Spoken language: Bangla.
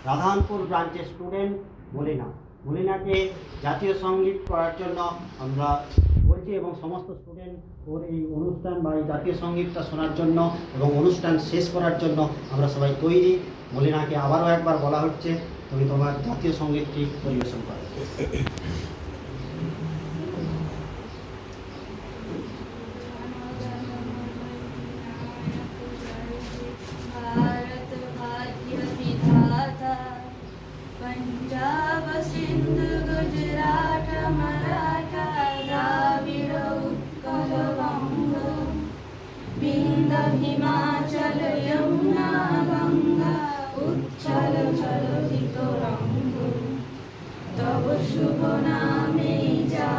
রাধানপুর ব্রাঞ্চের স্টুডেন্ট মলিনাকে জাতীয় সঙ্গীত করার জন্য আমরা বলছি এবং সমস্ত স্টুডেন্ট ওর এই অনুষ্ঠান বা এই জাতীয় সঙ্গীতটা শোনার জন্য এবং অনুষ্ঠান শেষ করার জন্য আমরা সবাই তৈরি। মলিনাকে আবারও একবার বলা হচ্ছে তুমি তোমার জাতীয় সঙ্গীতটি পরিবেশন করো। पंजाब सिंध गुजरात मराठा द्राविड़ उत्कल बंग विंध्य हिमाचल यमुना गंगा उच्छल चलचित रंग तब शुभ नामे जा